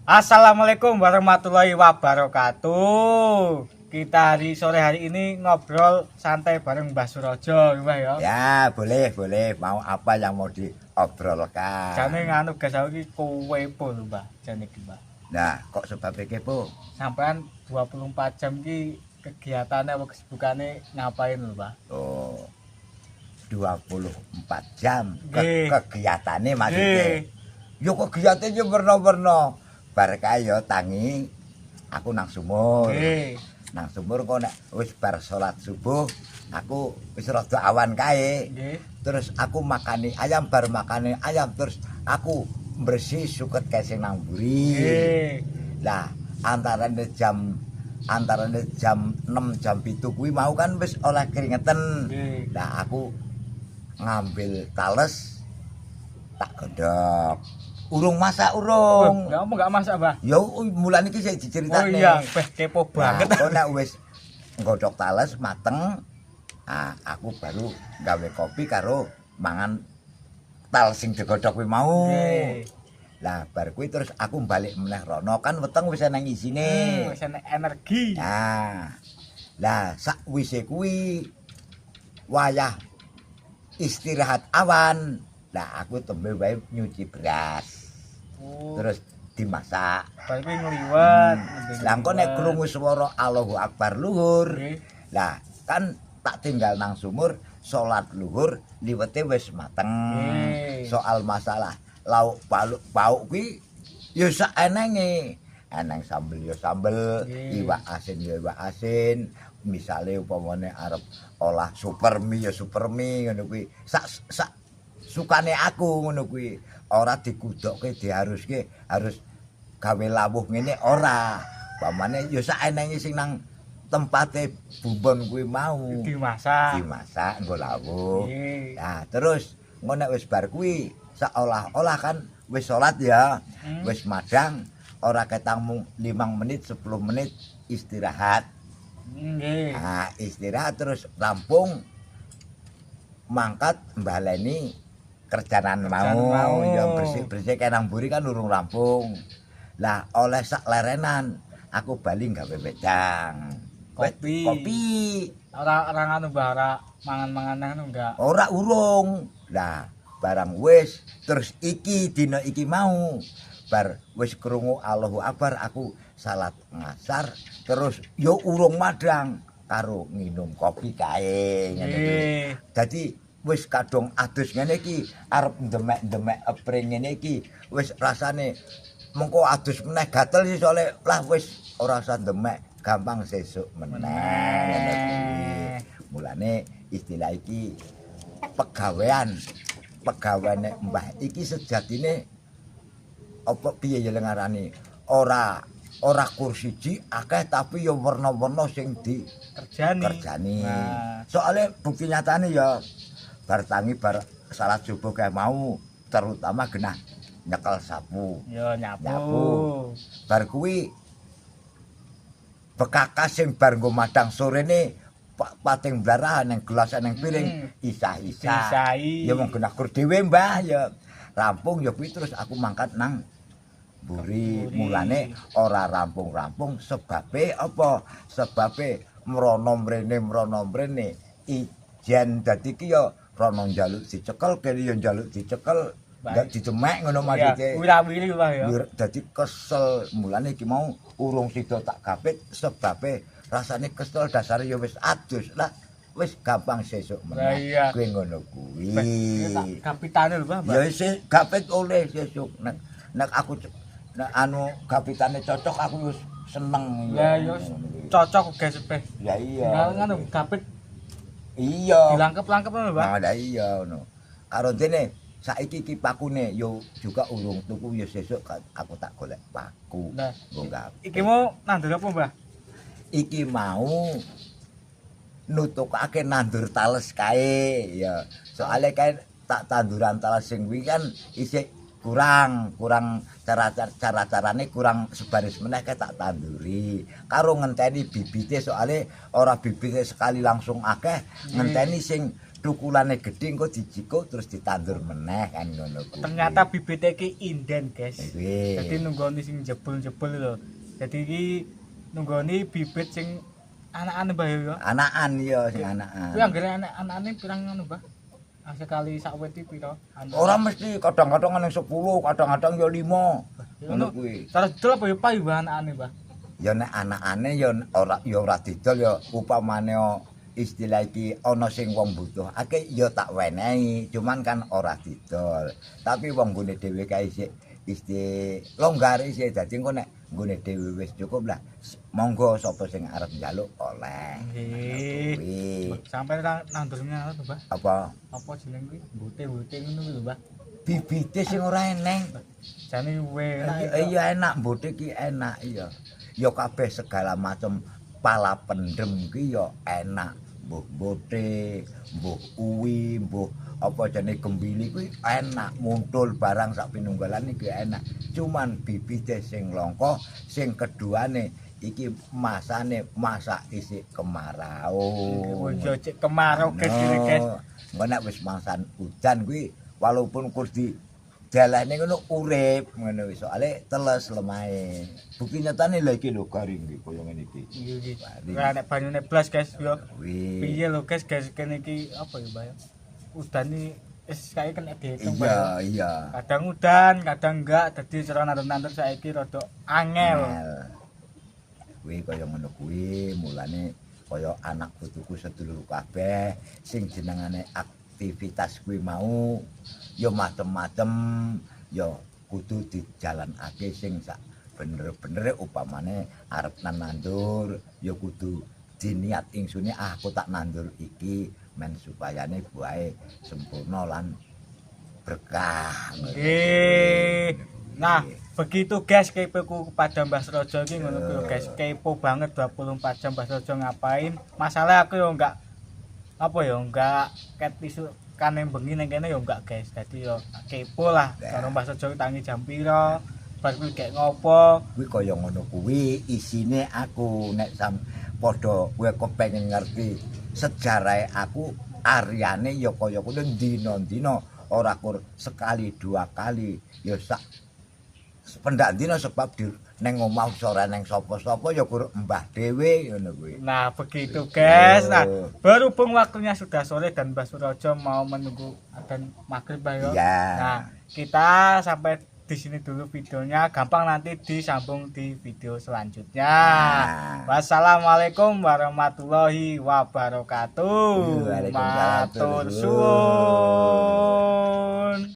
Assalamualaikum warahmatullahi wabarakatuh. Kita sore hari ini ngobrol santai bareng Mbah Surojo, Mbah ya. Ya, boleh. Mau apa yang mau diobrolkan? Jane nganu gas aku iki kowe po lho, Mbah. Jane iki, Mbah. Nah, kok sebab iki, Bu? Sampean 24 jam iki kegiatannya apa kesibukannya ngapain lho, Mbah? Oh, 24 jam Nggih. kegiatannya maksudnya. Nggih. Yo kegiatannya yo werna-werna. Bar kae yo tangi aku nang sumur. Nggih. Nang sumur kok nek wis bar salat subuh, aku wis rada awan kae. Nggih. Terus aku makani ayam, bar makani ayam terus aku bersih suket kae sing nang mburi. Nggih. Lah, antarane jam 6 jam 7 kuwi mau kan wis oleh keringetan. Nggih. Lah aku ngambil tales tak godhog. Urung masak urung. Enggak masak, Mbah. Ya mulane iki sik Oh diceritakne. iya, kepo banget. Kok nek wis nggodhog tales mateng, aku baru gawe kopi karo mangan tal sing digodhog kuwi mau. Nggih. Lah bar kuwi terus aku balik meneh rono kan weteng wis ana isine. Wis enek energi. Nah. Lah sakwise kuwi wayah istirahat awan. Lah aku tembe wae nyuci beras. Oh, Terus dimasak. bar kuwi ngliwat. Lah engko nek krungu swara Allahu Akbar luhur. Nggih. Lah kan tak tinggal nang sumur salat luhur liwete wis mateng. Nggih. Soal masalah lauk pauk kuwi ya sak enenge. Eneng sambel ya sambel, Nggih. iwak asin ya iwak asin. Misale upamane arep olah super mie ya super mie ngono kuwi. Sak sukane aku ngono kuwi. Ora dikudokke diharuske harus gawe lawuh ngene ora. Pamane ya sak enenge sing nang tempate bumbon kuwi mau. Dimasak. Dimasak nggo lawuh. Nggih. Nah, terus ngono nek wis bar kuwi seolah-olah kan wis salat ya. Wis madang ora ketang mung 5 menit 10 menit istirahat. Nggih. Nah, istirahat terus rampung mangkat mbaleni kerjaan mau. Ya bersih-bersih kenang mburi kan urung rampung. Lah oleh sak lerenan aku bali gawe wedang. Kopi. Ora nganu Mbah, ora mangan-mangan anu enggak. Ora urung. Lah barang wis terus iki dina iki mau bar wis krungu Allahu Akbar aku salat ngasar terus yo urung madang karo nginum kopi kae ngene iki. Nggih. Dadi wis kadung adus ngene iki arep ndemek-ndemek epring ngene iki wis rasane mengko adus meneh gatel sih soalé lah wis ora usah ndemek gampang sesuk meneh ngene kuwi. Mulane istilah iki pegawean Mbah iki sejatine apa piye ya ngarani ora kursi akeh tapi ya werna-werna sing Kerjani. Nah. Soale bukti nyatane ya bar tangi bar salat subuh kae mau terutama genah nyekel sapu. Yo Nyapu. nyapu. Bar kuwi bekakas sing bar nggo madang sorene pating blarahan nang gelas nang piring isah-isah. Isahi. Ya mung genah kur dhewe Mbah ya. Rampung ya kuwi terus aku mangkat nang mburi. Mulane ora rampung-rampung sebabe apa? Sebabe mrono mrene ijen dadi ki ya rono njaluk dicekel kene ya njaluk dicekel ndak dicemek ngono maksude. Wira-wiri Mbah ya. Dadi kesel mulane iki mau urung sida tak gapit sebabe rasane kesel dasare ya wis adus lah wis gampang sesuk Lah iya. meneh kuwi ngono kuwi. Kapitane lho Mbah. Ya wis gapit oleh sesuk nek aku nek anu gapitane cocok aku wis seneng. Ya yo cocok guys peh. Ya iya. Nganu kapit Iya. dilangkep-langkep lho Mbah. Nah, iya ngono. Karo dene saiki iki pakune yo juga urung tuku ya sesuk aku tak golek paku. Nah, Nggo gawe. iki mau nandur apa Mbah? Iki mau nutukake nandur tales kae ya. Soale kae tak tanduran tales sing kuwi kan isih kurang cara-carane kurang sebaris meneh kae tak tanduri. Karo ngenteni bibite soale ora bibite sekali langsung akeh, ngenteni sing thukulane gedhe engko dijiko terus ditandur meneh kan ngono kuwi. Ternyata bibit iki inden, guys. Kuwi. Jadi nunggoni sing jebul-jebul lho. Jadi iki nunggoni bibit sing anakan Mbah ya. Anakan ya sing anakan. Kuwi anggere anak-anakane pirang ngono, Mbah? Sekali sak wit iki pira? Ora mesti kadang-kadang ana 10, kadang-kadang ya 5. Ngono kuwi. Cara didol apa ya payu Mbah anakane, Mbah? Ya nek anakane ya ora didol ya upamane istilah iki ana sing wong butuh akeh ya tak wenehi cuman kan ora didol tapi wong nggone dhewe kae isih longgar isih dadi engko nek nggone dhewe wis cukup lah monggo sapa sing arep njaluk oleh nggih sampai nandur ngono to Mbah apa jeneng kuwi bute-bute ngono kuwi lho Mbah bibite sing ora eneng jane iya enak bute ki enak iya ya kabeh segala macam pala pendem ki ya enak mbuh bote mbuh uwi mbuh apa jenenge gembili kuwi enak muntul barang sak pinunggalan iki enak cuman bibite sing langka sing keduane iki masane masa isih kemarau yo cek kemarau guys engko nek wis masan udan kuwi walaupun kurdi jalane ngono urip ngono wis soalé teles lemahe. Bukti nyatane lha iki lho garing iki kaya ngene iki. Iya iki. Ora nek banyune blas guys yo. Piye lho guys kene iki apa ya Mbak? Udane wis kaya kena diitung Iya, iya. Kadang udan, kadang enggak dadi cara nandur-nandur saiki rada angel. Kuwi kaya ngono kuwi mulane kaya anak putuku sedulur kabeh sing jenengane aktivitas kuwi mau ya macem-macem ya kudu dijalanake sing sak bener-bener upamane arep nandur ya kudu diniat ingsune aku tak nandur iki men supayane buahe sempurna lan berkah. Nah, begitu guys kepoku kepada Mbah Srojo iki ngono kuwi guys, kepo banget 24 jam Mbah Srojo ngapain. Masalah aku yo enggak apa ya enggak ket isu kane bengi ning kene ya enggak guys. Dadi yo kepo lah karo Mbah Srojo tangi jam pira, bar kuwi gek ngopo. Kuwi kaya ngono kuwi isine aku nek padha kowe kepengin ngerti sejarahe aku aryane ya kaya kuwi dina-dina ora kur sekali dua kali ya sak pendak dina sebab di neng omah sore neng sapa-sapa ya kur mbah dhewe ngono kuwi. Nah, begitu guys. Nah, berhubung waktunya sudah sore dan Mbah Srojo mau menunggu adzan maghrib ya. Nah, kita sampai di sini dulu videonya. Gampang nanti disambung di video selanjutnya. Wassalamualaikum warahmatullahi wabarakatuh. Matur suwun.